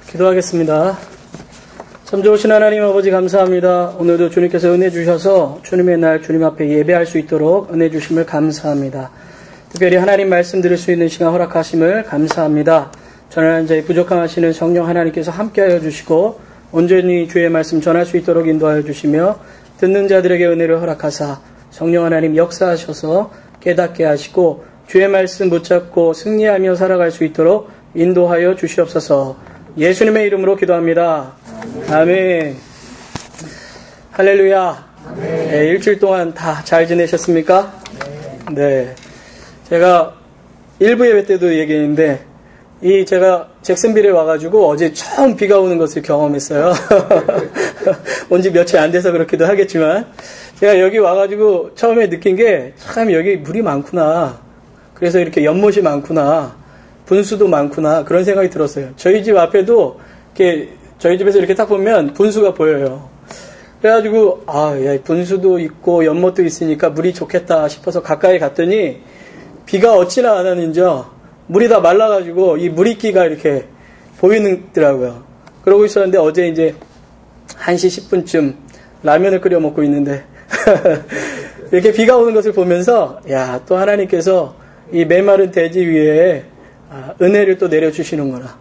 기도하겠습니다. 참 좋으신 하나님 아버지 감사합니다. 오늘도 주님께서 은혜 주셔서 주님의 날 주님 앞에 예배할 수 있도록 은혜 주심을 감사합니다. 특별히 하나님 말씀 들을 수 있는 시간 허락하심을 감사합니다. 전하는 자의 부족함하시는 성령 하나님께서 함께하여 주시고 온전히 주의 말씀 전할 수 있도록 인도하여 주시며 듣는 자들에게 은혜를 허락하사 성령 하나님 역사하셔서 깨닫게 하시고 주의 말씀 붙잡고 승리하며 살아갈 수 있도록 인도하여 주시옵소서. 예수님의 이름으로 기도합니다. 아멘. 할렐루야. 네, 일주일 동안 다 잘 지내셨습니까? 네. 제가 일부 예배 때도 얘기했는데 제가 잭슨빌에 와가지고 어제 처음 비가 오는 것을 경험했어요. 온 지 며칠 안 돼서 그렇기도 하겠지만 제가 여기 와가지고 처음에 느낀 게 참 여기 물이 많구나. 그래서 이렇게 연못이 많구나. 분수도 많구나. 그런 생각이 들었어요. 저희 집 앞에도 이렇게 저희 집에서 이렇게 딱 보면 분수가 보여요. 그래가지고 야, 분수도 있고 연못도 있으니까 물이 좋겠다 싶어서 가까이 갔더니 비가 어찌나 안 하는지 물이 다 말라가지고 이 물이끼가 이렇게 보이더라고요. 그러고 있었는데 어제 이제 1시 10분쯤 라면을 끓여 먹고 있는데 이렇게 비가 오는 것을 보면서 야, 또 하나님께서 이 메마른 대지 위에 은혜를 또 내려주시는구나.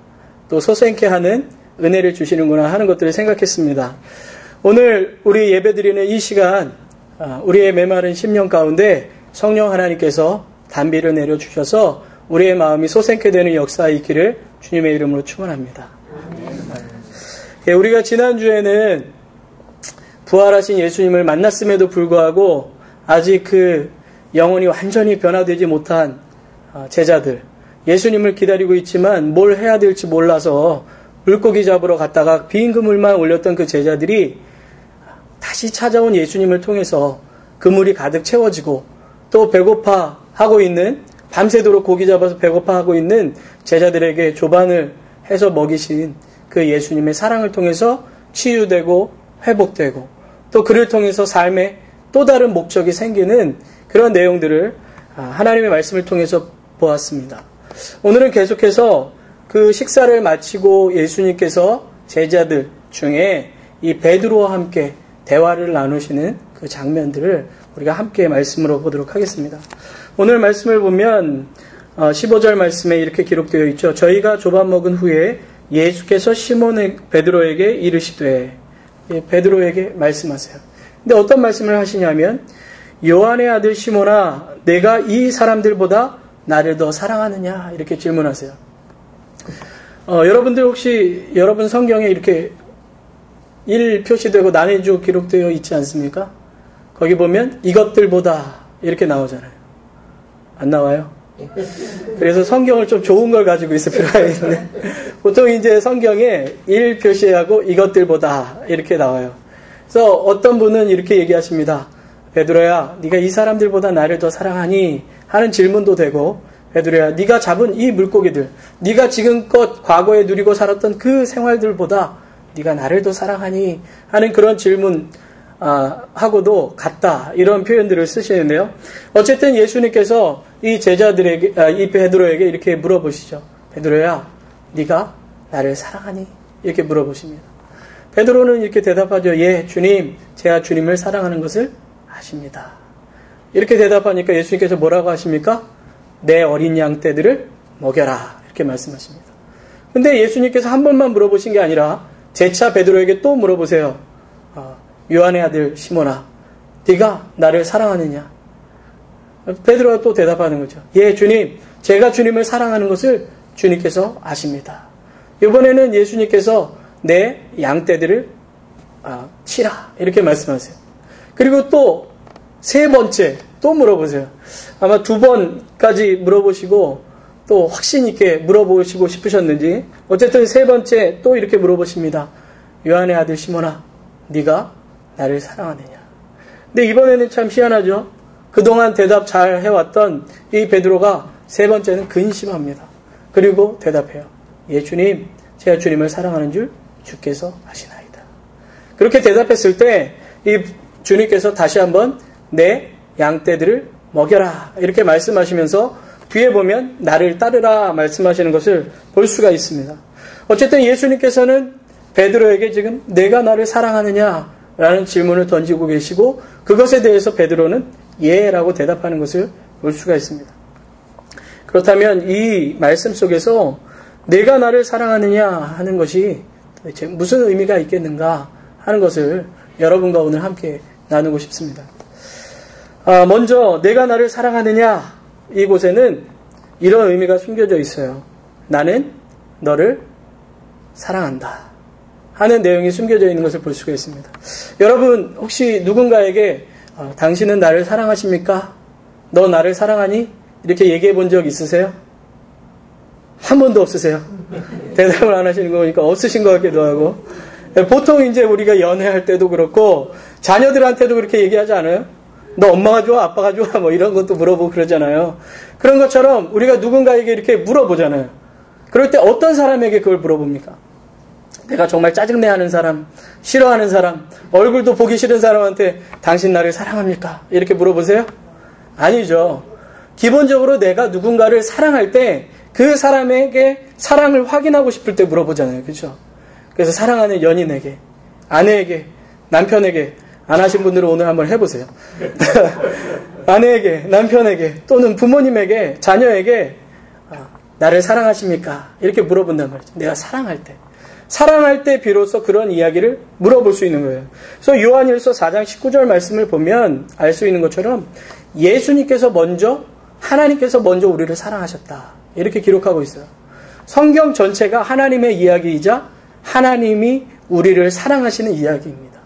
또 소생케 하는 은혜를 주시는구나 하는 것들을 생각했습니다. 오늘 우리 예배드리는 이 시간 우리의 메마른 심령 가운데 성령 하나님께서 단비를 내려주셔서 우리의 마음이 소생케 되는 역사가 있기를 주님의 이름으로 축원합니다. 우리가 지난주에는 부활하신 예수님을 만났음에도 불구하고 아직 그 영혼이 완전히 변화되지 못한 제자들, 예수님을 기다리고 있지만 뭘 해야 될지 몰라서 물고기 잡으러 갔다가 빈 그물만 올렸던 그 제자들이 다시 찾아온 예수님을 통해서 그물이 가득 채워지고 또 배고파하고 있는, 밤새도록 고기 잡아서 배고파하고 있는 제자들에게 조반을 해서 먹이신 그 예수님의 사랑을 통해서 치유되고 회복되고 또 그를 통해서 삶에 또 다른 목적이 생기는 그런 내용들을 하나님의 말씀을 통해서 보았습니다. 오늘은 계속해서 그 식사를 마치고 예수님께서 제자들 중에 이 베드로와 함께 대화를 나누시는 그 장면들을 우리가 함께 말씀으로 보도록 하겠습니다. 오늘 말씀을 보면 15절 말씀에 이렇게 기록되어 있죠. 저희가 조반 먹은 후에 예수께서 시몬 베드로에게 이르시되, 베드로에게 말씀하세요. 근데 어떤 말씀을 하시냐면 요한의 아들 시몬아, 내가 이 사람들보다 나를 더 사랑하느냐? 이렇게 질문하세요. 여러분들 혹시 여러분 성경에 이렇게 1 표시되고 나눠주 기록되어 있지 않습니까? 거기 보면 이것들보다 이렇게 나오잖아요. 안 나와요? 그래서 성경을 좀 좋은 걸 가지고 있을 필요가 있는데 보통 이제 성경에 1 표시하고 이것들보다 이렇게 나와요. 그래서 어떤 분은 이렇게 얘기하십니다. 베드로야, 네가 이 사람들보다 나를 더 사랑하니? 하는 질문도 되고, 베드로야, 네가 잡은 이 물고기들, 네가 지금껏 과거에 누리고 살았던 그 생활들보다 네가 나를 더 사랑하니? 하는 그런 질문 하고도 같다, 이런 표현들을 쓰시는데요. 어쨌든 예수님께서 이 제자들에게, 이 베드로에게 이렇게 물어보시죠. 베드로야, 네가 나를 사랑하니? 이렇게 물어보십니다. 베드로는 이렇게 대답하죠. 예, 주님, 제가 주님을 사랑하는 것을 아십니다. 이렇게 대답하니까 예수님께서 뭐라고 하십니까? 내 어린 양떼들을 먹여라, 이렇게 말씀하십니다. 근데 예수님께서 한 번만 물어보신 게 아니라 재차 베드로에게 또 물어보세요. 요한의 아들 시몬아, 네가 나를 사랑하느냐? 베드로가 또 대답하는 거죠. 예, 주님, 제가 주님을 사랑하는 것을 주님께서 아십니다. 이번에는 예수님께서 내 양떼들을 치라, 이렇게 말씀하세요. 그리고 또 세 번째 또 물어보세요. 아마 2번까지 물어보시고 또 확신 있게 물어보시고 싶으셨는지 어쨌든 세 번째 또 이렇게 물어보십니다. 요한의 아들 시몬아, 네가 나를 사랑하느냐? 근데 이번에는 참 희한하죠. 그동안 대답 잘 해왔던 이 베드로가 세 번째는 근심합니다. 그리고 대답해요. 예, 주님, 제가 주님을 사랑하는 줄 주께서 아시나이다. 그렇게 대답했을 때 이 주님께서 다시 한번 내 양떼들을 먹여라, 이렇게 말씀하시면서 뒤에 보면 나를 따르라 말씀하시는 것을 볼 수가 있습니다. 어쨌든 예수님께서는 베드로에게 지금 내가 나를 사랑하느냐라는 질문을 던지고 계시고 그것에 대해서 베드로는 예라고 대답하는 것을 볼 수가 있습니다. 그렇다면 이 말씀 속에서 내가 나를 사랑하느냐 하는 것이 도대체 무슨 의미가 있겠는가 하는 것을 여러분과 오늘 함께 나누고 싶습니다. 먼저 내가 나를 사랑하느냐 이곳에는 이런 의미가 숨겨져 있어요. 나는 너를 사랑한다 하는 내용이 숨겨져 있는 것을 볼 수가 있습니다. 여러분 혹시 누군가에게 당신은 나를 사랑하십니까? 너 나를 사랑하니? 이렇게 얘기해 본 적 있으세요? 한 번도 없으세요? 대답을 안 하시는 거 보니까 없으신 것 같기도 하고. 보통 이제 우리가 연애할 때도 그렇고 자녀들한테도 그렇게 얘기하지 않아요? 너 엄마가 좋아? 아빠가 좋아? 뭐 이런 것도 물어보고 그러잖아요. 그런 것처럼 우리가 누군가에게 이렇게 물어보잖아요. 그럴 때 어떤 사람에게 그걸 물어봅니까? 내가 정말 짜증내하는 사람, 싫어하는 사람, 얼굴도 보기 싫은 사람한테 당신 나를 사랑합니까? 이렇게 물어보세요? 아니죠. 기본적으로 내가 누군가를 사랑할 때 그 사람에게 사랑을 확인하고 싶을 때 물어보잖아요. 그렇죠? 그래서 사랑하는 연인에게, 아내에게, 남편에게, 안 하신 분들은 오늘 한번 해보세요. 아내에게, 남편에게, 또는 부모님에게, 자녀에게 나를 사랑하십니까? 이렇게 물어본단 말이죠. 내가 사랑할 때 비로소 그런 이야기를 물어볼 수 있는 거예요. 그래서 요한일서 4장 19절 말씀을 보면 알 수 있는 것처럼 하나님께서 먼저 우리를 사랑하셨다. 이렇게 기록하고 있어요. 성경 전체가 하나님의 이야기이자 하나님이 우리를 사랑하시는 이야기입니다.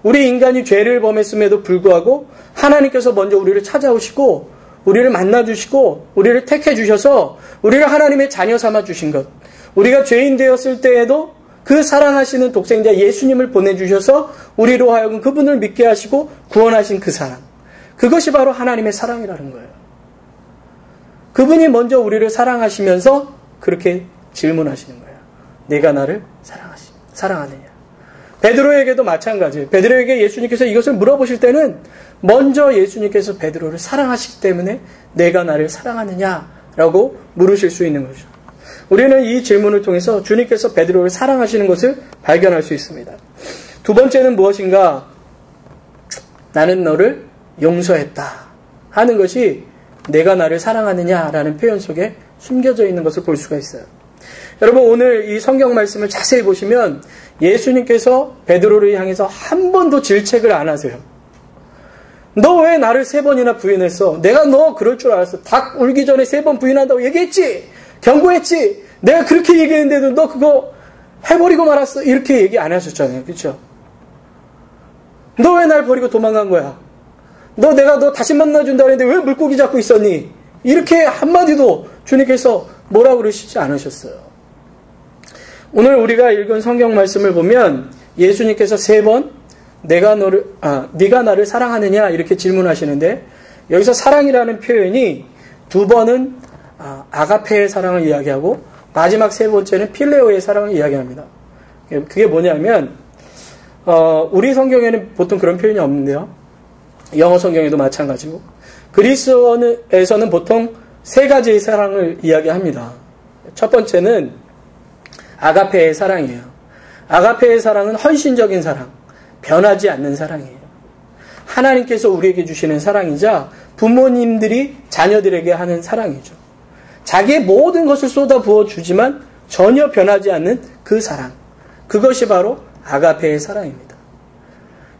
우리 인간이 죄를 범했음에도 불구하고 하나님께서 먼저 우리를 찾아오시고 우리를 만나주시고 우리를 택해 주셔서 우리를 하나님의 자녀 삼아 주신 것, 우리가 죄인 되었을 때에도 그 사랑하시는 독생자 예수님을 보내주셔서 우리로 하여금 그분을 믿게 하시고 구원하신 그 사랑, 그것이 바로 하나님의 사랑이라는 거예요. 그분이 먼저 우리를 사랑하시면서 그렇게 질문하시는 거예요. 내가 나를 사랑하느냐. 베드로에게도 마찬가지예요. 베드로에게 예수님께서 이것을 물어보실 때는 먼저 예수님께서 베드로를 사랑하시기 때문에 내가 나를 사랑하느냐라고 물으실 수 있는 거죠. 우리는 이 질문을 통해서 주님께서 베드로를 사랑하시는 것을 발견할 수 있습니다. 두 번째는 무엇인가? 나는 너를 용서했다 하는 것이 내가 나를 사랑하느냐라는 표현 속에 숨겨져 있는 것을 볼 수가 있어요. 여러분 오늘 이 성경 말씀을 자세히 보시면 예수님께서 베드로를 향해서 한 번도 질책을 안 하세요. 너 왜 나를 3번이나 부인했어? 내가 너 그럴 줄 알았어. 닭 울기 전에 3번 부인한다고 얘기했지? 경고했지? 내가 그렇게 얘기했는데도 너 그거 해버리고 말았어? 이렇게 얘기 안 하셨잖아요. 그렇죠? 너 왜 날 버리고 도망간 거야? 내가 너 다시 만나준다 했는데 왜 물고기 잡고 있었니? 이렇게 한마디도 주님께서 뭐라고 그러시지 않으셨어요. 오늘 우리가 읽은 성경 말씀을 보면 예수님께서 3번 네가 나를 사랑하느냐 이렇게 질문하시는데 여기서 사랑이라는 표현이 2번은 아가페의 사랑을 이야기하고 마지막 3번째는 필레오의 사랑을 이야기합니다. 그게 뭐냐면 우리 성경에는 보통 그런 표현이 없는데요. 영어 성경에도 마찬가지고 그리스어에서는 보통 3가지의 사랑을 이야기합니다. 첫 번째는 아가페의 사랑이에요. 아가페의 사랑은 헌신적인 사랑, 변하지 않는 사랑이에요. 하나님께서 우리에게 주시는 사랑이자 부모님들이 자녀들에게 하는 사랑이죠. 자기의 모든 것을 쏟아 부어주지만 전혀 변하지 않는 그 사랑, 그것이 바로 아가페의 사랑입니다.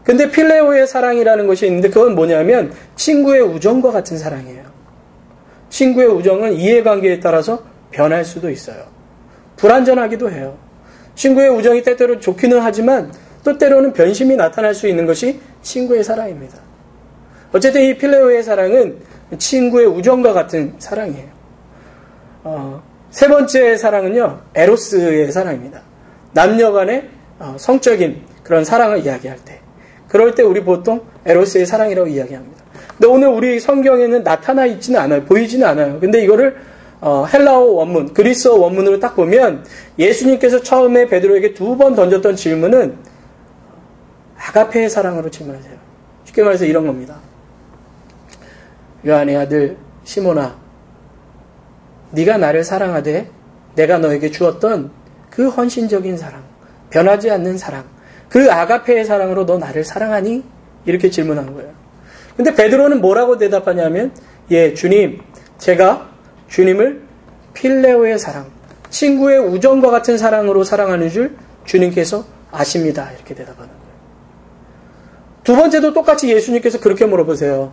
근데 필레오의 사랑이라는 것이 있는데 그건 뭐냐면 친구의 우정과 같은 사랑이에요. 친구의 우정은 이해관계에 따라서 변할 수도 있어요. 불완전하기도 해요. 친구의 우정이 때때로 좋기는 하지만 또 때로는 변심이 나타날 수 있는 것이 친구의 사랑입니다. 어쨌든 이 필레오의 사랑은 친구의 우정과 같은 사랑이에요. 3번째 사랑은요, 에로스의 사랑입니다. 남녀 간의 성적인 그런 사랑을 이야기할 때. 그럴 때 우리 보통 에로스의 사랑이라고 이야기합니다. 근데 오늘 우리 성경에는 나타나 있지는 않아요. 보이지는 않아요. 근데 이거를 헬라어 원문, 그리스어 원문으로 딱 보면 예수님께서 처음에 베드로에게 2번 던졌던 질문은 아가페의 사랑으로 질문하세요. 쉽게 말해서 이런 겁니다. 요한의 아들 시몬아, 네가 나를 사랑하되 내가 너에게 주었던 그 헌신적인 사랑, 변하지 않는 사랑, 그 아가페의 사랑으로 너 나를 사랑하니? 이렇게 질문한 거예요. 근데 베드로는 뭐라고 대답하냐면, 예, 주님, 제가 주님을 필레오의 사랑, 친구의 우정과 같은 사랑으로 사랑하는 줄 주님께서 아십니다. 이렇게 대답하는 거예요. 두 번째도 똑같이 예수님께서 그렇게 물어보세요.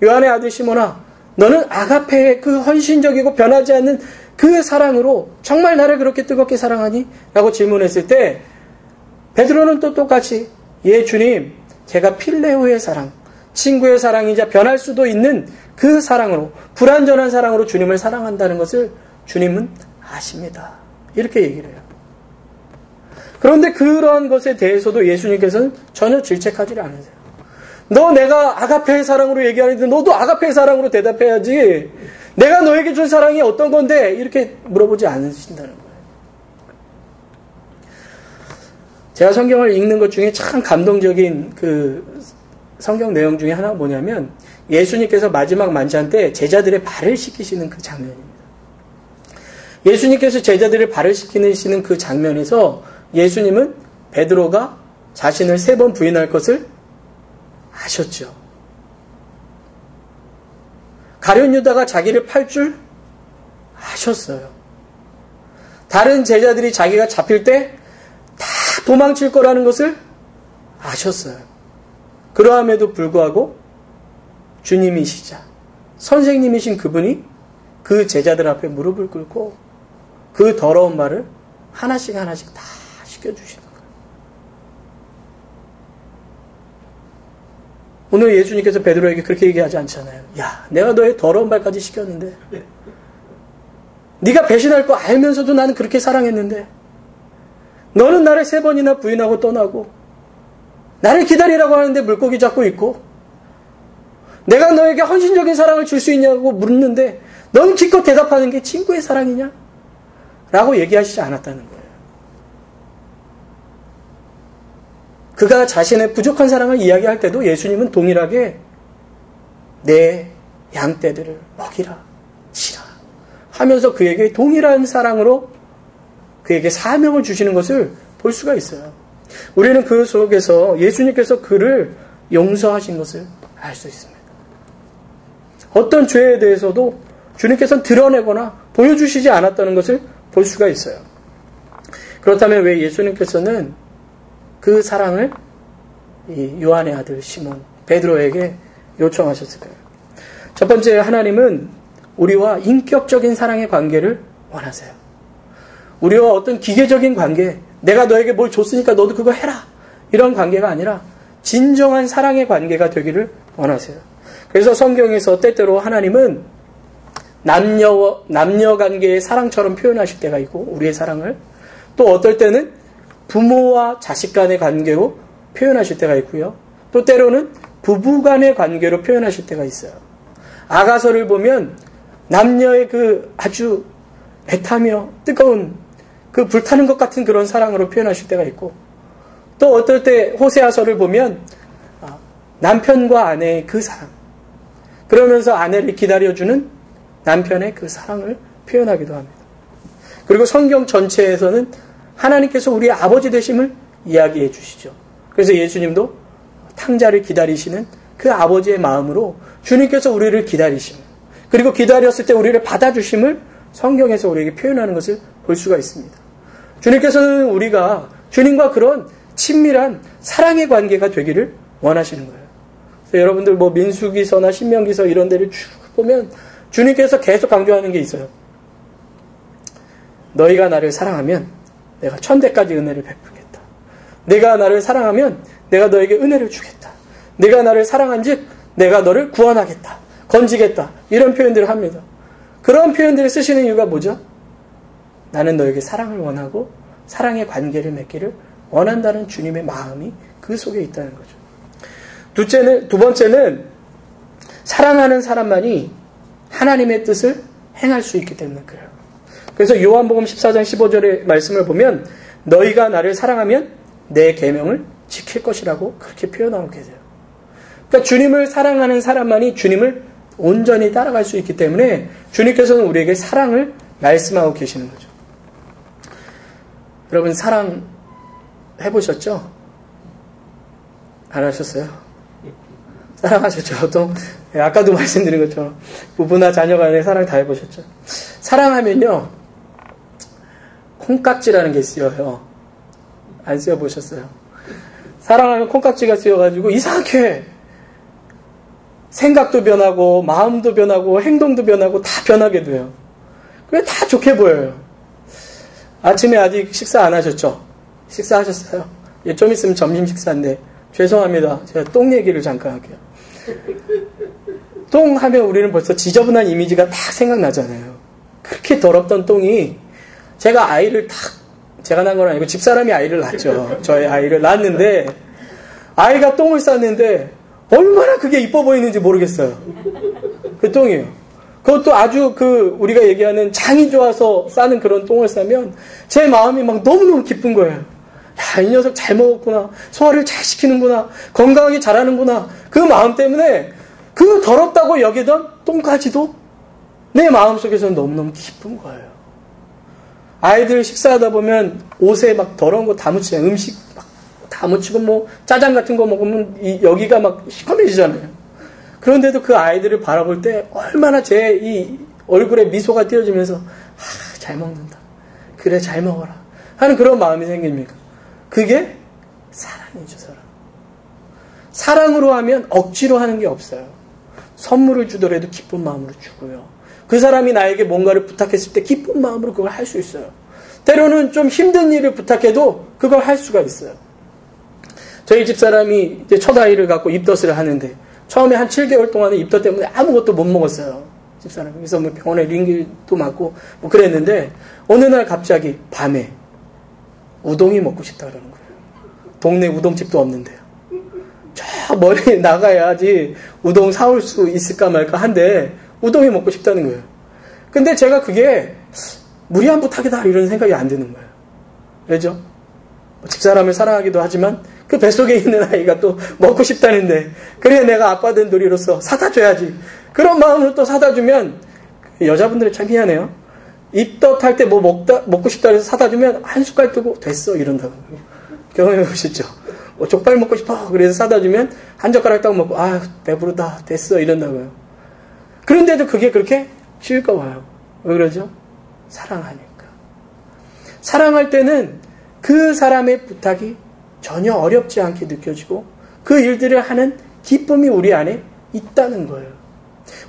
요한의 아들 시몬아, 너는 아가페의 그 헌신적이고 변하지 않는 그 사랑으로 정말 나를 그렇게 뜨겁게 사랑하니? 라고 질문했을 때 베드로는 또 똑같이 예 주님, 제가 필레오의 사랑, 친구의 사랑이자 변할 수도 있는 그 사랑으로, 불완전한 사랑으로 주님을 사랑한다는 것을 주님은 아십니다. 이렇게 얘기를 해요. 그런데 그런 것에 대해서도 예수님께서는 전혀 질책하지 않으세요. 너 내가 아가페의 사랑으로 얘기하는데 너도 아가페의 사랑으로 대답해야지. 내가 너에게 준 사랑이 어떤 건데? 이렇게 물어보지 않으신다는 거예요. 제가 성경을 읽는 것 중에 참 감동적인 그 성경 내용 중에 하나가 뭐냐면 예수님께서 마지막 만찬 때 제자들의 발을 씻기시는 그 장면입니다. 예수님께서 제자들의 발을 씻기시는 그 장면에서 예수님은 베드로가 자신을 3번 부인할 것을 아셨죠. 가룟 유다가 자기를 팔 줄 아셨어요. 다른 제자들이 자기가 잡힐 때 다 도망칠 거라는 것을 아셨어요. 그러함에도 불구하고 주님이시자 선생님이신 그분이 그 제자들 앞에 무릎을 꿇고 그 더러운 말을 하나씩 하나씩 다 씻겨주시는 거예요. 오늘 예수님께서 베드로에게 그렇게 얘기하지 않잖아요. 야, 내가 너의 더러운 발까지 씻겼는데 네가 배신할 거 알면서도 나는 그렇게 사랑했는데 너는 나를 3번이나 부인하고 떠나고 나를 기다리라고 하는데 물고기 잡고 있고 내가 너에게 헌신적인 사랑을 줄 수 있냐고 묻는데 넌 기껏 대답하는 게 친구의 사랑이냐? 라고 얘기하시지 않았다는 거예요. 그가 자신의 부족한 사랑을 이야기할 때도 예수님은 동일하게 내 양떼들을 먹이라, 치라 하면서 그에게 동일한 사랑으로 그에게 사명을 주시는 것을 볼 수가 있어요. 우리는 그 속에서 예수님께서 그를 용서하신 것을 알 수 있습니다. 어떤 죄에 대해서도 주님께서는 드러내거나 보여주시지 않았다는 것을 볼 수가 있어요. 그렇다면 왜 예수님께서는 그 사랑을 이 요한의 아들 시몬 베드로에게 요청하셨을까요? 첫 번째, 하나님은 우리와 인격적인 사랑의 관계를 원하세요. 우리와 어떤 기계적인 관계, 내가 너에게 뭘 줬으니까 너도 그거 해라, 이런 관계가 아니라 진정한 사랑의 관계가 되기를 원하세요. 그래서 성경에서 때때로 하나님은 남녀 관계의 사랑처럼 표현하실 때가 있고, 우리의 사랑을 또 어떨 때는 부모와 자식 간의 관계로 표현하실 때가 있고요. 또 때로는 부부 간의 관계로 표현하실 때가 있어요. 아가서를 보면 남녀의 그 아주 애타며 뜨거운 그 불타는 것 같은 그런 사랑으로 표현하실 때가 있고, 또 어떨 때 호세아서를 보면 남편과 아내의 그 사랑, 그러면서 아내를 기다려주는 남편의 그 사랑을 표현하기도 합니다. 그리고 성경 전체에서는 하나님께서 우리의 아버지 되심을 이야기해 주시죠. 그래서 예수님도 탕자를 기다리시는 그 아버지의 마음으로 주님께서 우리를 기다리심을, 그리고 기다렸을 때 우리를 받아주심을 성경에서 우리에게 표현하는 것을 볼 수가 있습니다. 주님께서는 우리가 주님과 그런 친밀한 사랑의 관계가 되기를 원하시는 거예요. 그래서 여러분들 뭐 민수기서나 신명기서 이런 데를 쭉 보면 주님께서 계속 강조하는 게 있어요. 너희가 나를 사랑하면 내가 1000대까지 은혜를 베풀겠다. 네가 나를 사랑하면 내가 너에게 은혜를 주겠다. 네가 나를 사랑한 즉 내가 너를 구원하겠다. 건지겠다. 이런 표현들을 합니다. 그런 표현들을 쓰시는 이유가 뭐죠? 나는 너에게 사랑을 원하고 사랑의 관계를 맺기를 원한다는 주님의 마음이 그 속에 있다는 거죠. 두 번째는 사랑하는 사람만이 하나님의 뜻을 행할 수 있기 때문에 그래요. 그래서 요한복음 14장 15절의 말씀을 보면 너희가 나를 사랑하면 내 계명을 지킬 것이라고 그렇게 표현하고 계세요. 그러니까 주님을 사랑하는 사람만이 주님을 온전히 따라갈 수 있기 때문에 주님께서는 우리에게 사랑을 말씀하고 계시는 거죠. 여러분 사랑 해보셨죠? 안 하셨어요? 사랑하셨죠? 보통 아까도 말씀드린 것처럼 부부나 자녀 간에 사랑 다 해보셨죠? 사랑하면요 콩깍지라는 게 쓰여요. 안 쓰여보셨어요? 사랑하면 콩깍지가 쓰여가지고 이상하게 생각도 변하고 마음도 변하고 행동도 변하고 다 변하게 돼요. 그래 다 좋게 보여요. 아침에 아직 식사 안 하셨죠? 식사하셨어요? 예, 좀 있으면 점심 식사인데 죄송합니다. 제가 똥 얘기를 잠깐 할게요. 똥 하면 우리는 벌써 지저분한 이미지가 딱 생각나잖아요. 그렇게 더럽던 똥이 제가 낳은 건 아니고 집사람이 아이를 낳았죠. 저의 아이를 낳았는데 아이가 똥을 쌌는데 얼마나 그게 이뻐 보이는지 모르겠어요. 그 똥이에요. 그것도 아주 우리가 얘기하는 장이 좋아서 싸는 그런 똥을 싸면 제 마음이 막 너무너무 기쁜 거예요. 야, 이 녀석 잘 먹었구나. 소화를 잘 시키는구나. 건강하게 자라는구나. 그 마음 때문에 그 더럽다고 여기던 똥까지도 내 마음속에서는 너무너무 기쁜 거예요. 아이들 식사하다 보면 옷에 막 더러운 거 다 묻히잖아요. 음식 막 다 묻히고 뭐 짜장 같은 거 먹으면 여기가 막 시커매지잖아요. 그런데도 그 아이들을 바라볼 때 얼마나 제 이 얼굴에 미소가 띄어지면서 잘 먹는다. 그래 잘 먹어라. 하는 그런 마음이 생깁니까? 그게 사랑이죠. 사랑. 사랑으로 하면 억지로 하는 게 없어요. 선물을 주더라도 기쁜 마음으로 주고요. 그 사람이 나에게 뭔가를 부탁했을 때 기쁜 마음으로 그걸 할 수 있어요. 때로는 좀 힘든 일을 부탁해도 그걸 할 수가 있어요. 저희 집사람이 이제 첫 아이를 갖고 입덧을 하는데 처음에 한 7개월 동안은 입덧 때문에 아무것도 못 먹었어요. 집사람이. 그래서 뭐 병원에 링기도 맞고 뭐 그랬는데 어느 날 갑자기 밤에 우동이 먹고 싶다 그러는 거예요. 동네 우동집도 없는데요. 저 멀리 나가야지 우동 사올 수 있을까 말까 한데 우동이 먹고 싶다는 거예요. 근데 제가 그게 무리한 부탁이다 이런 생각이 안 드는 거예요. 왜죠? 집사람을 사랑하기도 하지만 그 뱃속에 있는 아이가 또 먹고 싶다는데 그래 내가 아빠 된 도리로서 사다 줘야지. 그런 마음으로 또 사다 주면 여자분들은 참 희한해요. 입덧할 때 뭐 먹고 싶다 해서 사다 주면 한 숟갈 뜨고 됐어 이런다고. 경험해 보시죠. 뭐 족발 먹고 싶어 그래서 사다 주면 한 젓가락 딱 먹고 아 배부르다 됐어 이런다고요. 그런데도 그게 그렇게 쉬울까 봐요. 왜 그러죠? 사랑하니까. 사랑할 때는 그 사람의 부탁이 전혀 어렵지 않게 느껴지고 그 일들을 하는 기쁨이 우리 안에 있다는 거예요.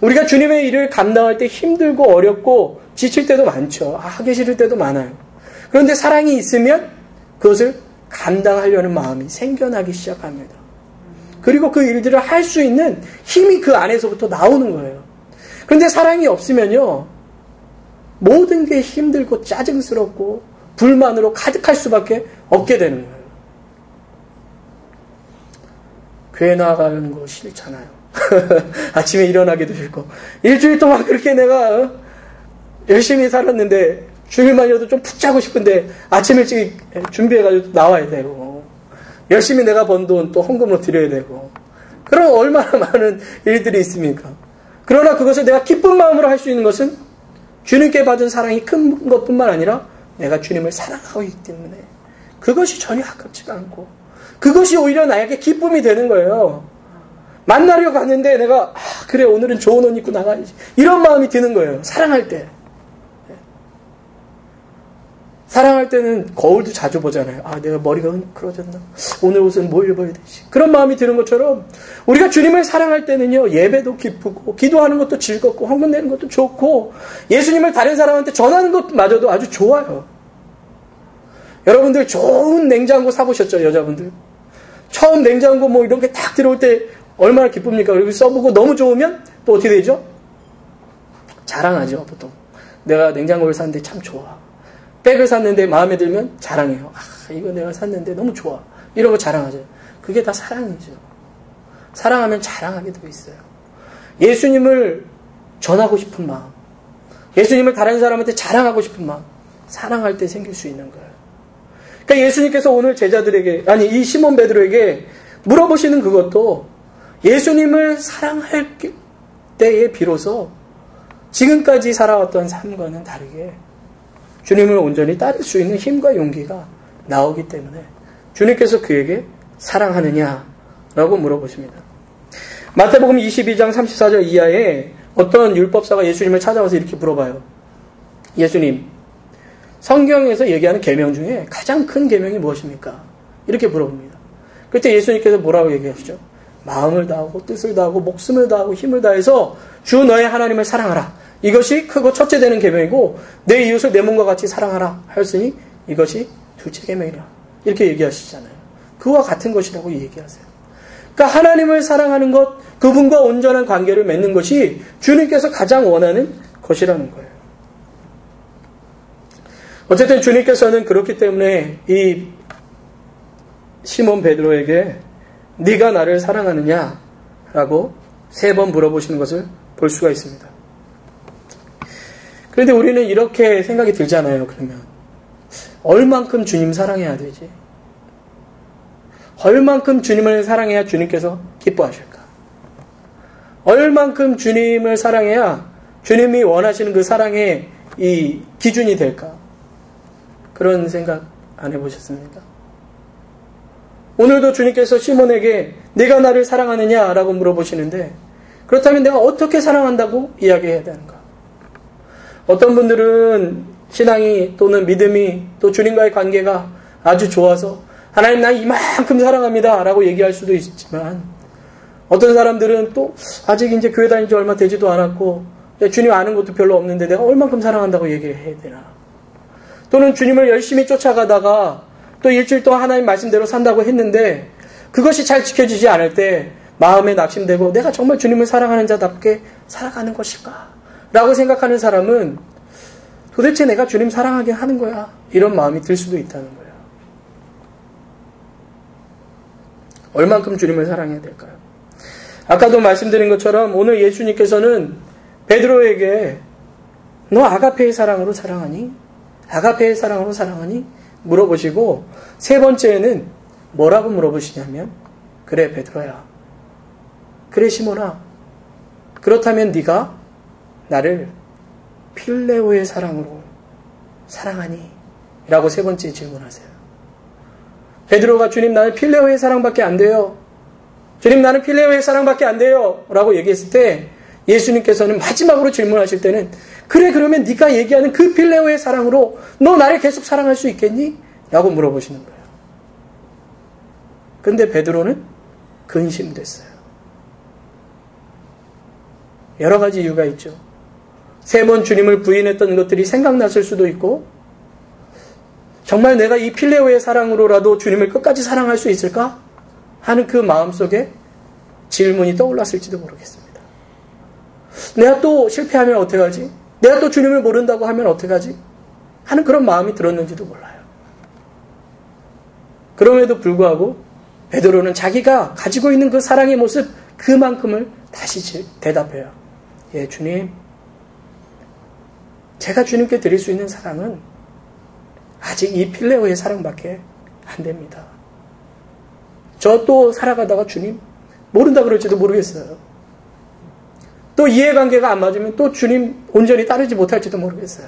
우리가 주님의 일을 감당할 때 힘들고 어렵고 지칠 때도 많죠. 하기 싫을 때도 많아요. 그런데 사랑이 있으면 그것을 감당하려는 마음이 생겨나기 시작합니다. 그리고 그 일들을 할 수 있는 힘이 그 안에서부터 나오는 거예요. 그런데 사랑이 없으면요, 모든 게 힘들고 짜증스럽고 불만으로 가득할 수밖에 없게 되는 거예요. 교회 나가는 거 싫잖아요. 아침에 일어나기도 싫고 일주일 동안 그렇게 내가 열심히 살았는데 주일만이라도 좀 푹 자고 싶은데 아침 일찍 준비해가지고 나와야 되고 열심히 내가 번 돈 또 헌금으로 드려야 되고 그럼 얼마나 많은 일들이 있습니까? 그러나 그것을 내가 기쁜 마음으로 할 수 있는 것은 주님께 받은 사랑이 큰 것뿐만 아니라 내가 주님을 사랑하고 있기 때문에 그것이 전혀 아깝지가 않고 그것이 오히려 나에게 기쁨이 되는 거예요. 만나려 갔는데 내가 그래 오늘은 좋은 옷 입고 나가야지 이런 마음이 드는 거예요. 사랑할 때. 사랑할 때는 거울도 자주 보잖아요. 내가 머리가 흐트러졌나? 오늘 옷은 뭘 입어야 되지? 그런 마음이 드는 것처럼 우리가 주님을 사랑할 때는요. 예배도 기쁘고 기도하는 것도 즐겁고 헌금 내는 것도 좋고 예수님을 다른 사람한테 전하는 것마저도 아주 좋아요. 여러분들 좋은 냉장고 사보셨죠? 여자분들. 처음 냉장고 뭐 이런 게 딱 들어올 때 얼마나 기쁩니까? 그리고 써보고 너무 좋으면 또 어떻게 되죠? 자랑하죠. 보통. 내가 냉장고를 샀는데 참 좋아. 백을 샀는데 마음에 들면 자랑해요. 이거 내가 샀는데 너무 좋아. 이런 거 자랑하죠. 그게 다 사랑이죠. 사랑하면 자랑하게 돼 있어요. 예수님을 전하고 싶은 마음. 예수님을 다른 사람한테 자랑하고 싶은 마음. 사랑할 때 생길 수 있는 거예요. 그러니까 예수님께서 오늘 제자들에게, 이 시몬 베드로에게 물어보시는 그것도 예수님을 사랑할 때에 비로소 지금까지 살아왔던 삶과는 다르게 주님을 온전히 따를 수 있는 힘과 용기가 나오기 때문에 주님께서 그에게 사랑하느냐라고 물어보십니다. 마태복음 22장 34절 이하에 어떤 율법사가 예수님을 찾아와서 이렇게 물어봐요. 예수님, 성경에서 얘기하는 계명 중에 가장 큰 계명이 무엇입니까? 이렇게 물어봅니다. 그때 예수님께서 뭐라고 얘기하시죠? 마음을 다하고 뜻을 다하고 목숨을 다하고 힘을 다해서 주 너의 하나님을 사랑하라. 이것이 크고 첫째 되는 계명이고 내 이웃을 내 몸과 같이 사랑하라 하였으니 이것이 둘째 계명이라. 이렇게 얘기하시잖아요. 그와 같은 것이라고 얘기하세요. 그러니까 하나님을 사랑하는 것, 그분과 온전한 관계를 맺는 것이 주님께서 가장 원하는 것이라는 거예요. 어쨌든 주님께서는 그렇기 때문에 이 시몬 베드로에게 네가 나를 사랑하느냐라고 3번 물어보시는 것을 볼 수가 있습니다. 그런데 우리는 이렇게 생각이 들잖아요. 그러면 얼만큼 주님 사랑해야 되지? 얼만큼 주님을 사랑해야 주님께서 기뻐하실까? 얼만큼 주님을 사랑해야 주님이 원하시는 그 사랑의 이 기준이 될까? 그런 생각 안 해보셨습니까? 오늘도 주님께서 시몬에게 네가 나를 사랑하느냐라고 물어보시는데 그렇다면 내가 어떻게 사랑한다고 이야기해야 되는가? 어떤 분들은 신앙이 또는 믿음이 또 주님과의 관계가 아주 좋아서 하나님 나 이만큼 사랑합니다 라고 얘기할 수도 있지만 어떤 사람들은 또 아직 이제 교회 다닌 지 얼마 되지도 않았고 주님 아는 것도 별로 없는데 내가 얼만큼 사랑한다고 얘기를 해야 되나? 또는 주님을 열심히 쫓아가다가 또 일주일 동안 하나님 말씀대로 산다고 했는데 그것이 잘 지켜지지 않을 때 마음에 낙심되고 내가 정말 주님을 사랑하는 자답게 살아가는 것일까? 라고 생각하는 사람은 도대체 내가 주님 사랑하게 하는 거야? 이런 마음이 들 수도 있다는 거예요. 얼만큼 주님을 사랑해야 될까요? 아까도 말씀드린 것처럼 오늘 예수님께서는 베드로에게 너 아가페의 사랑으로 사랑하니? 아가페의 사랑으로 사랑하니? 물어보시고 3번째에는 뭐라고 물어보시냐면 그래 베드로야, 그래 시몬아, 그렇다면 네가 나를 필레오의 사랑으로 사랑하니? 라고 3번째 질문하세요. 베드로가 주님 나는 필레오의 사랑밖에 안 돼요. 주님 나는 필레오의 사랑밖에 안 돼요. 라고 얘기했을 때 예수님께서는 마지막으로 질문하실 때는 그래 그러면 네가 얘기하는 그 필레오의 사랑으로 너 나를 계속 사랑할 수 있겠니? 라고 물어보시는 거예요. 근데 베드로는 근심됐어요. 여러 가지 이유가 있죠. 3번 주님을 부인했던 것들이 생각났을 수도 있고 정말 내가 이 필레오의 사랑으로라도 주님을 끝까지 사랑할 수 있을까? 하는 그 마음속에 질문이 떠올랐을지도 모르겠습니다. 내가 또 실패하면 어떡하지? 내가 또 주님을 모른다고 하면 어떡하지? 하는 그런 마음이 들었는지도 몰라요. 그럼에도 불구하고 베드로는 자기가 가지고 있는 그 사랑의 모습 그만큼을 다시 대답해요. 예, 주님. 제가 주님께 드릴 수 있는 사랑은 아직 이 필레오의 사랑밖에 안 됩니다. 저 또 살아가다가 주님 모른다 그럴지도 모르겠어요. 또 이해관계가 안 맞으면 또 주님 온전히 따르지 못할지도 모르겠어요.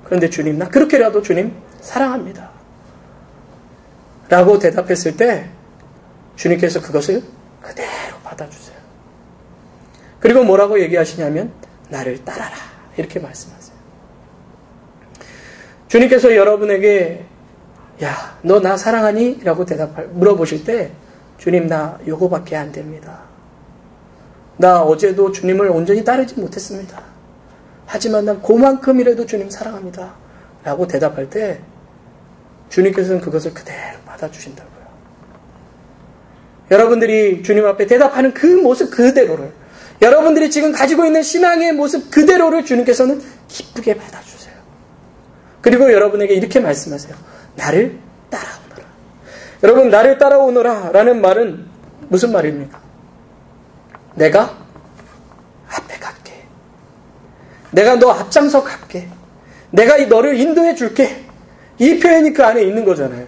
그런데 주님 나 그렇게라도 주님 사랑합니다. 라고 대답했을 때 주님께서 그것을 그대로 받아주세요. 그리고 뭐라고 얘기하시냐면 나를 따라라 이렇게 말씀하세요. 주님께서 여러분에게 야, 너 나 사랑하니? 라고 물어보실 때 주님 나 요거밖에 안 됩니다. 나 어제도 주님을 온전히 따르지 못했습니다. 하지만 난 그만큼이라도 주님 사랑합니다. 라고 대답할 때 주님께서는 그것을 그대로 받아주신다고요. 여러분들이 주님 앞에 대답하는 그 모습 그대로를 여러분들이 지금 가지고 있는 신앙의 모습 그대로를 주님께서는 기쁘게 받아주세요. 그리고 여러분에게 이렇게 말씀하세요. 나를 따라오너라. 여러분 나를 따라오너라 라는 말은 무슨 말입니까? 내가 앞에 갈게. 내가 너 앞장서 갈게. 내가 너를 인도해 줄게. 이 표현이 그 안에 있는 거잖아요.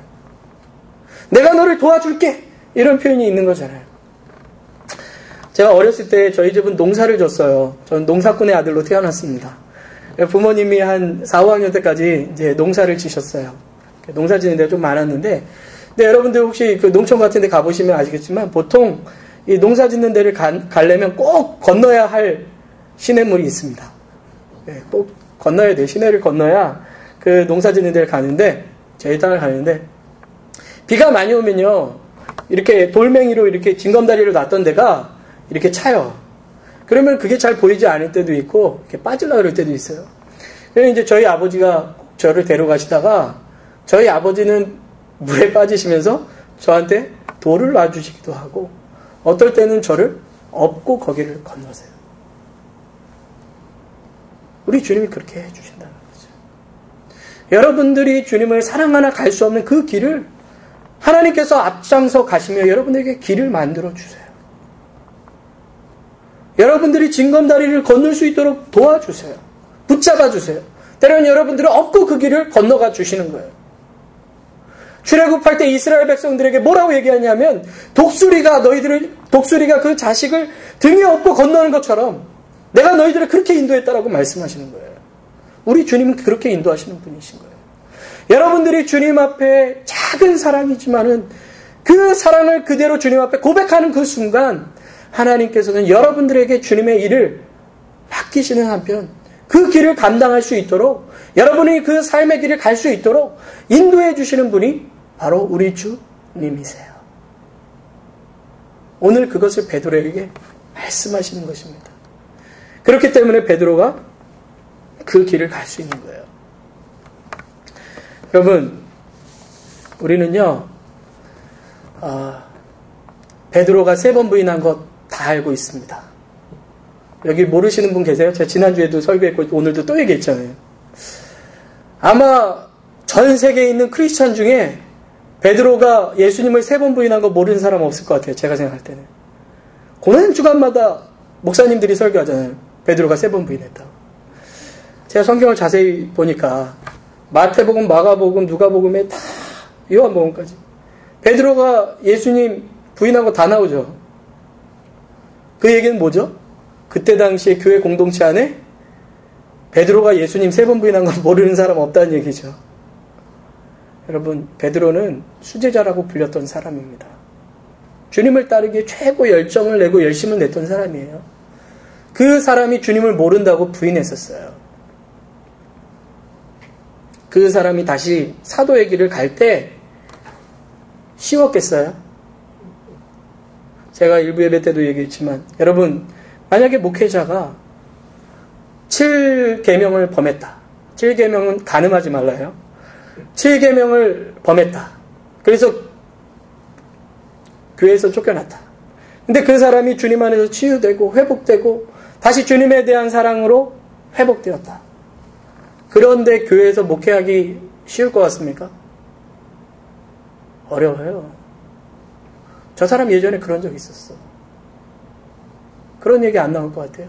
내가 너를 도와줄게. 이런 표현이 있는 거잖아요. 제가 어렸을 때 저희 집은 농사를 졌어요. 저는 농사꾼의 아들로 태어났습니다. 부모님이 한 4, 5학년 때까지 이제 농사를 지셨어요. 농사 지는 데가 좀 많았는데, 근데 여러분들 혹시 그 농촌 같은 데 가보시면 아시겠지만, 보통 이 농사 짓는 데를 가려면 꼭 건너야 할 시냇물이 있습니다. 네, 꼭 건너야 돼요. 시내를 건너야 그 농사 짓는 데를 가는데, 저희 땅을 가는데, 비가 많이 오면요, 이렇게 돌멩이로 이렇게 징검다리로 놨던 데가 이렇게 차요. 그러면 그게 잘 보이지 않을 때도 있고, 이렇게 빠지려고 그럴 때도 있어요. 그래서 이제 저희 아버지가 저를 데려가시다가, 저희 아버지는 물에 빠지시면서 저한테 돌을 놔주시기도 하고, 어떨 때는 저를 업고 거기를 건너세요. 우리 주님이 그렇게 해주신다는 거죠. 여러분들이 주님을 사랑하나 갈 수 없는 그 길을 하나님께서 앞장서 가시며 여러분에게 길을 만들어 주세요. 여러분들이 징검다리를 건널 수 있도록 도와주세요. 붙잡아 주세요. 때로는 여러분들은 업고 그 길을 건너가 주시는 거예요. 출애굽할 때 이스라엘 백성들에게 뭐라고 얘기하냐면, 독수리가 그 자식을 등에 업고 건너는 것처럼 내가 너희들을 그렇게 인도했다라고 말씀하시는 거예요. 우리 주님은 그렇게 인도하시는 분이신 거예요. 여러분들이 주님 앞에 작은 사랑이지만은 그 사랑을 그대로 주님 앞에 고백하는 그 순간, 하나님께서는 여러분들에게 주님의 일을 맡기시는 한편, 그 길을 감당할 수 있도록, 여러분이 그 삶의 길을 갈 수 있도록 인도해 주시는 분이 바로 우리 주님이세요. 오늘 그것을 베드로에게 말씀하시는 것입니다. 그렇기 때문에 베드로가 그 길을 갈 수 있는 거예요. 여러분, 우리는요, 베드로가 3번 부인한 것 다 알고 있습니다. 여기 모르시는 분 계세요? 제가 지난주에도 설교했고 오늘도 또 얘기했잖아요. 아마 전 세계에 있는 크리스찬 중에 베드로가 예수님을 3번 부인한 거 모르는 사람 없을 것 같아요. 제가 생각할 때는. 고난주간마다 목사님들이 설교하잖아요. 베드로가 3번 부인했다고. 제가 성경을 자세히 보니까 마태복음, 마가복음, 누가복음에 다, 요한복음까지 베드로가 예수님 부인한 거 다 나오죠. 그 얘기는 뭐죠? 그때 당시에 교회 공동체 안에 베드로가 예수님 3번 부인한 거 모르는 사람 없다는 얘기죠. 여러분, 베드로는 수제자라고 불렸던 사람입니다. 주님을 따르기에 최고 열정을 내고 열심을 냈던 사람이에요. 그 사람이 주님을 모른다고 부인했었어요. 그 사람이 다시 사도의 길을 갈 때 쉬웠겠어요? 제가 일부 예배 때도 얘기했지만, 여러분, 만약에 목회자가 7계명을 범했다. 7계명은 간음하지 말라요. 7계명을 범했다. 그래서 교회에서 쫓겨났다. 근데 그 사람이 주님 안에서 치유되고 회복되고 다시 주님에 대한 사랑으로 회복되었다. 그런데 교회에서 목회하기 쉬울 것 같습니까? 어려워요. 저 사람 예전에 그런 적이 있었어. 그런 얘기 안 나올 것 같아요.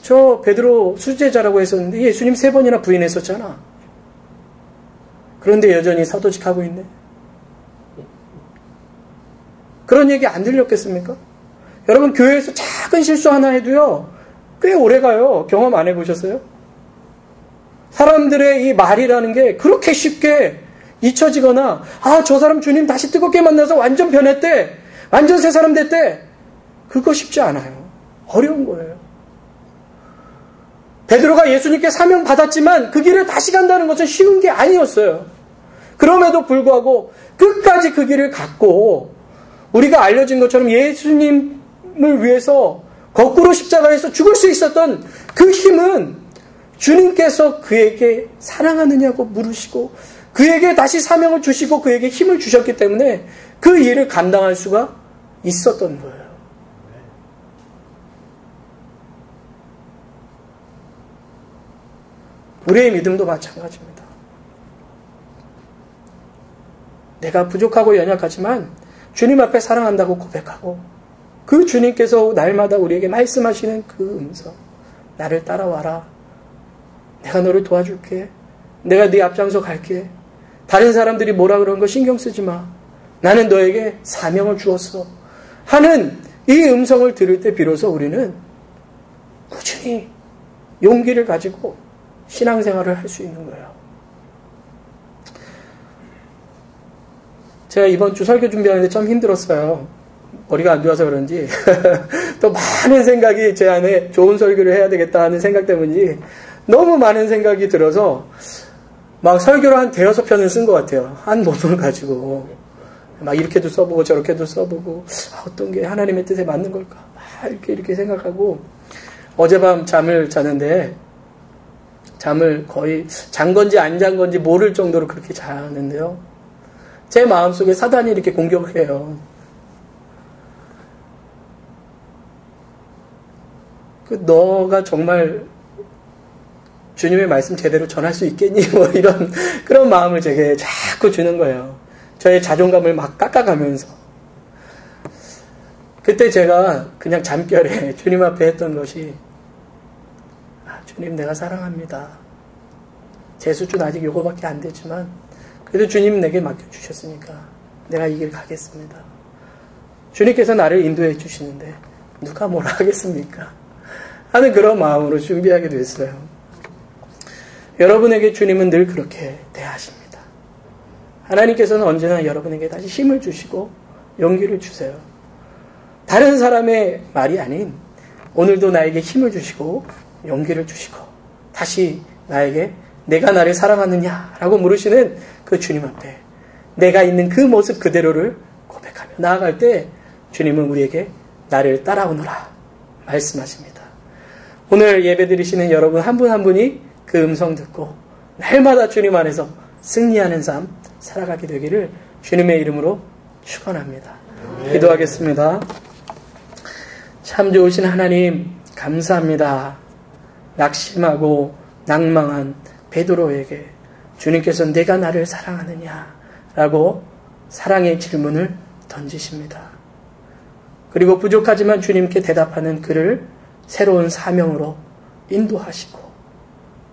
저 베드로 수제자라고 했었는데 예수님 3번이나 부인했었잖아. 그런데 여전히 사도직 하고 있네. 그런 얘기 안 들렸겠습니까? 여러분, 교회에서 작은 실수 하나 해도요, 꽤 오래 가요. 경험 안 해보셨어요? 사람들의 이 말이라는 게 그렇게 쉽게 잊혀지거나, 저 사람 주님 다시 뜨겁게 만나서 완전 변했대, 완전 새 사람 됐대, 그거 쉽지 않아요. 어려운 거예요. 베드로가 예수님께 사명 받았지만 그 길을 다시 간다는 것은 쉬운 게 아니었어요. 그럼에도 불구하고 끝까지 그 길을 갔고, 우리가 알려진 것처럼 예수님을 위해서 거꾸로 십자가에서 죽을 수 있었던 그 힘은 주님께서 그에게 사랑하느냐고 물으시고 그에게 다시 사명을 주시고 그에게 힘을 주셨기 때문에 그 일을 감당할 수가 있었던 거예요. 우리의 믿음도 마찬가지입니다. 내가 부족하고 연약하지만 주님 앞에 사랑한다고 고백하고 그 주님께서 날마다 우리에게 말씀하시는 그 음성, 나를 따라와라. 내가 너를 도와줄게. 내가 네 앞장서 갈게. 다른 사람들이 뭐라 그러는 거 신경 쓰지 마. 나는 너에게 사명을 주었어. 하는 이 음성을 들을 때 비로소 우리는 꾸준히 용기를 가지고 신앙생활을 할 수 있는 거예요. 제가 이번 주 설교 준비하는데 참 힘들었어요. 머리가 안 좋아서 그런지 또 많은 생각이 제 안에 좋은 설교를 해야 되겠다 하는 생각 때문인지 너무 많은 생각이 들어서 막 설교를 한 대여섯 편을 쓴 것 같아요. 한 본을 가지고 막 이렇게도 써보고 저렇게도 써보고 어떤 게 하나님의 뜻에 맞는 걸까 막 이렇게 생각하고 어젯밤 잠을 자는데 잠을 거의 잔 건지 안 잔 건지 모를 정도로 그렇게 자는데요. 제 마음속에 사단이 이렇게 공격을 해요. 너가 정말 주님의 말씀 제대로 전할 수 있겠니? 뭐 이런 그런 마음을 제게 자꾸 주는 거예요. 저의 자존감을 막 깎아가면서. 그때 제가 그냥 잠결에 주님 앞에 했던 것이 주님 내가 사랑합니다. 제 수준 아직 요거밖에 안 되지만 그래도 주님 내게 맡겨주셨으니까 내가 이 길 가겠습니다. 주님께서 나를 인도해 주시는데 누가 뭐라 하겠습니까? 하는 그런 마음으로 준비하게 됐어요. 여러분에게 주님은 늘 그렇게 대하십니다. 하나님께서는 언제나 여러분에게 다시 힘을 주시고 용기를 주세요. 다른 사람의 말이 아닌 오늘도 나에게 힘을 주시고 용기를 주시고 다시 나에게 내가 나를 사랑하느냐라고 물으시는 그 주님 앞에 내가 있는 그 모습 그대로를 고백하며 나아갈 때 주님은 우리에게 나를 따라오너라 말씀하십니다. 오늘 예배드리시는 여러분 한 분 한 분이 그 음성 듣고 날마다 주님 안에서 승리하는 삶 살아가게 되기를 주님의 이름으로 축원합니다. 기도하겠습니다. 참 좋으신 하나님 감사합니다. 낙심하고 낭망한 베드로에게 주님께서 내가 나를 사랑하느냐라고 사랑의 질문을 던지십니다. 그리고 부족하지만 주님께 대답하는 그를 새로운 사명으로 인도하시고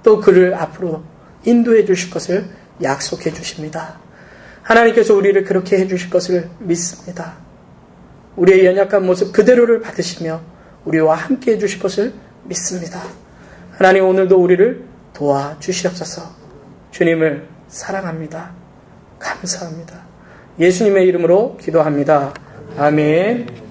또 그를 앞으로 인도해 주실 것을 약속해 주십니다. 하나님께서 우리를 그렇게 해 주실 것을 믿습니다. 우리의 연약한 모습 그대로를 받으시며 우리와 함께 해 주실 것을 믿습니다. 하나님 오늘도 우리를 도와주시옵소서. 주님을 사랑합니다. 감사합니다. 예수님의 이름으로 기도합니다. 아멘.